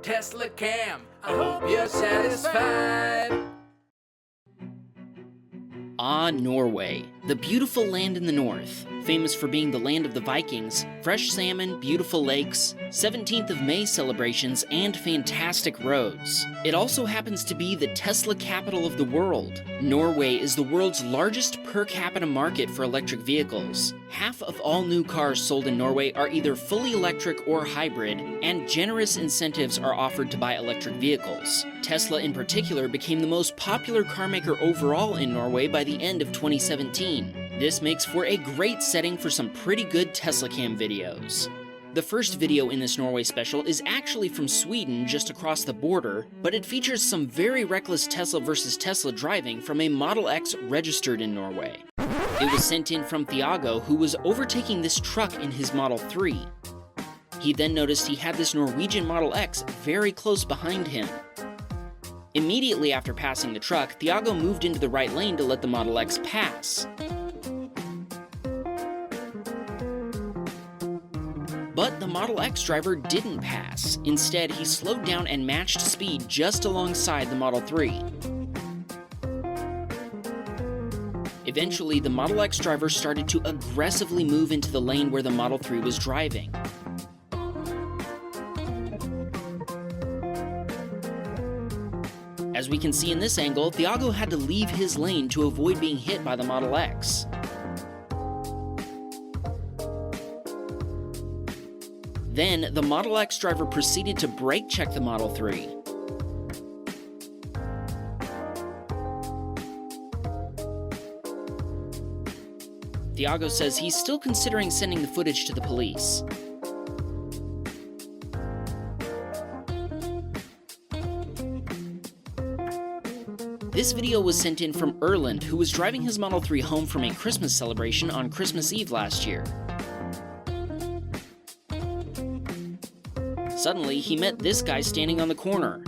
Teslacam. I hope you're satisfied. Ah, Norway, the beautiful land in the north, famous for being the land of the Vikings, fresh salmon, beautiful lakes, 17th of May celebrations, and fantastic roads. It also happens to be the Tesla capital of the world. Norway is the world's largest per capita market for electric vehicles. Half of all new cars sold in Norway are either fully electric or hybrid, and generous incentives are offered to buy electric vehicles. Tesla in particular became the most popular carmaker overall in Norway by the end of 2017. This makes for a great setting for some pretty good Teslacam videos. The first video in this Norway special is actually from Sweden, just across the border, but it features some very reckless Tesla versus Tesla driving from a Model X registered in Norway. It was sent in from Thiago, who was overtaking this truck in his Model 3. He then noticed he had this Norwegian Model X very close behind him. Immediately after passing the truck, Thiago moved into the right lane to let the Model X pass. But the Model X driver didn't pass. Instead, he slowed down and matched speed just alongside the Model 3. Eventually, the Model X driver started to aggressively move into the lane where the Model 3 was driving. As we can see in this angle, Thiago had to leave his lane to avoid being hit by the Model X. Then, the Model X driver proceeded to brake check the Model 3. Thiago says he's still considering sending the footage to the police. This video was sent in from Erland, who was driving his Model 3 home from a Christmas celebration on Christmas Eve last year. Suddenly, he met this guy standing on the corner.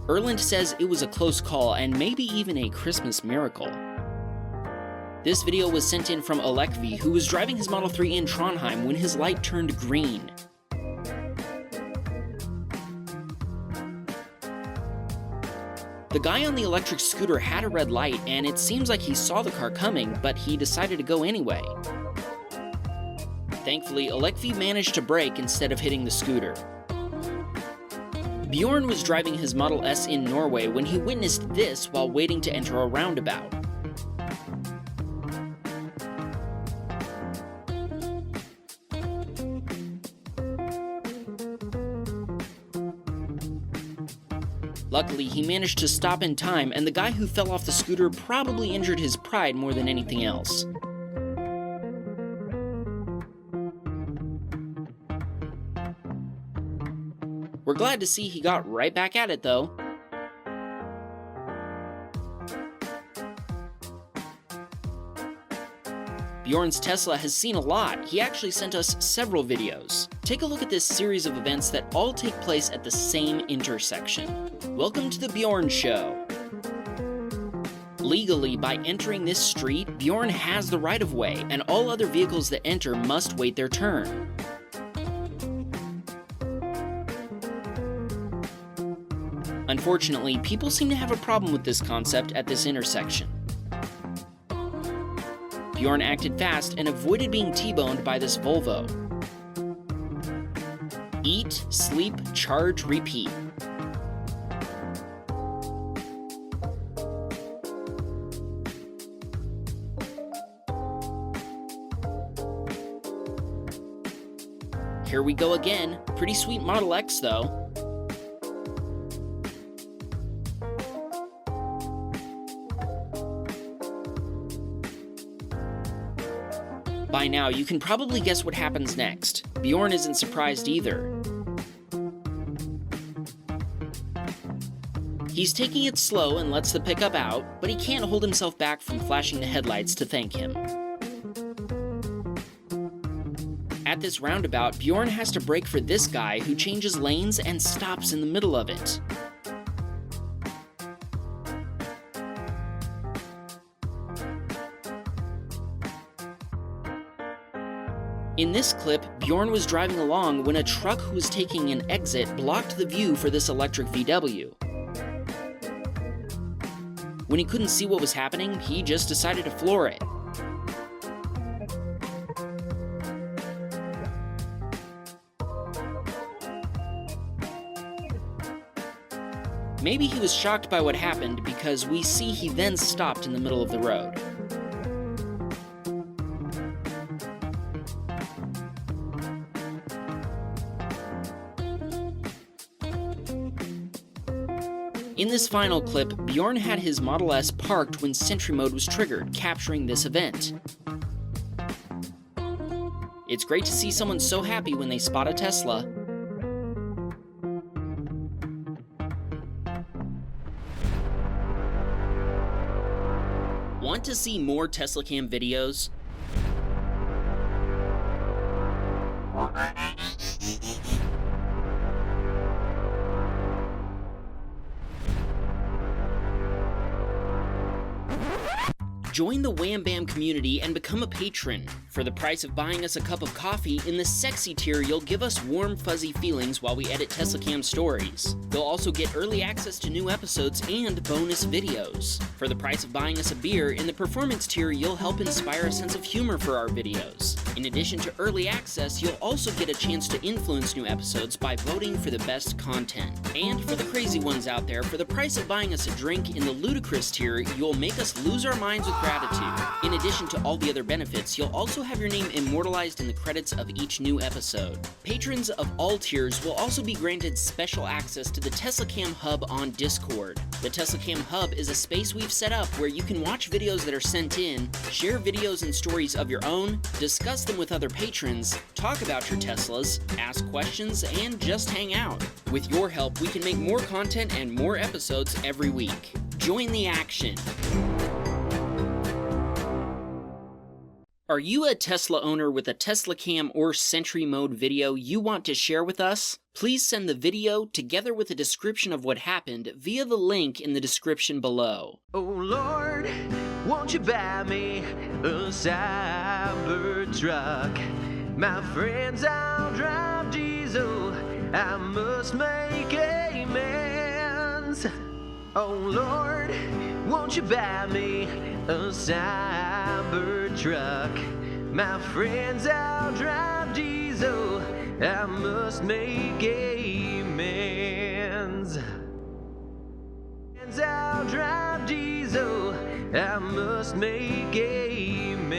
Erland says it was a close call and maybe even a Christmas miracle. This video was sent in from Alekvi, who was driving his Model 3 in Trondheim when his light turned green. The guy on the electric scooter had a red light, and it seems like he saw the car coming, but he decided to go anyway. Thankfully, Alekvi managed to brake instead of hitting the scooter. Bjorn was driving his Model S in Norway when he witnessed this while waiting to enter a roundabout. Luckily, he managed to stop in time, and the guy who fell off the scooter probably injured his pride more than anything else. We're glad to see he got right back at it, though. Bjorn's Tesla has seen a lot. He actually sent us several videos. Take a look at this series of events that all take place at the same intersection. Welcome to the Bjorn Show. Legally, by entering this street, Bjorn has the right-of-way, and all other vehicles that enter must wait their turn. Unfortunately, people seem to have a problem with this concept at this intersection. Bjorn acted fast and avoided being T-boned by this Volvo. Eat, sleep, charge, repeat. Here we go again. Pretty sweet Model X, though. By now, you can probably guess what happens next. Bjorn isn't surprised either. He's taking it slow and lets the pickup out, but he can't hold himself back from flashing the headlights to thank him. At this roundabout, Bjorn has to brake for this guy who changes lanes and stops in the middle of it. In this clip, Bjorn was driving along when a truck who was taking an exit blocked the view for this electric VW. When he couldn't see what was happening, he just decided to floor it. Maybe he was shocked by what happened because we see he then stopped in the middle of the road. In this final clip, Bjorn had his Model S parked when Sentry mode was triggered, capturing this event. It's great to see someone so happy when they spot a Tesla. Want to see more Teslacam videos? Join the Wham Bam community and become a patron. For the price of buying us a cup of coffee, in the sexy tier you'll give us warm, fuzzy feelings while we edit Teslacam Stories. You'll also get early access to new episodes and bonus videos. For the price of buying us a beer, in the performance tier you'll help inspire a sense of humor for our videos. In addition to early access, you'll also get a chance to influence new episodes by voting for the best content. And for the crazy ones out there, for the price of buying us a drink in the ludicrous tier, you'll make us lose our minds with gratitude. In addition to all the other benefits, you'll also have your name immortalized in the credits of each new episode. Patrons of all tiers will also be granted special access to the Teslacam Hub on Discord. The Teslacam Hub is a space we've set up where you can watch videos that are sent in, share videos and stories of your own, discuss them with other patrons, talk about your Teslas, ask questions, and just hang out. With your help, we can make more content and more episodes every week. Join the action. Are you a Tesla owner with a Teslacam or Sentry mode video you want to share with us? Please send the video together with a description of what happened via the link in the description below. Oh Lord, won't you buy me a cyber truck? My friends, I'll drive diesel, I must make amends. Oh Lord, won't you buy me a cyber truck? My friends, I'll drive diesel, I must make amends. I'll drive diesel, I must make amends.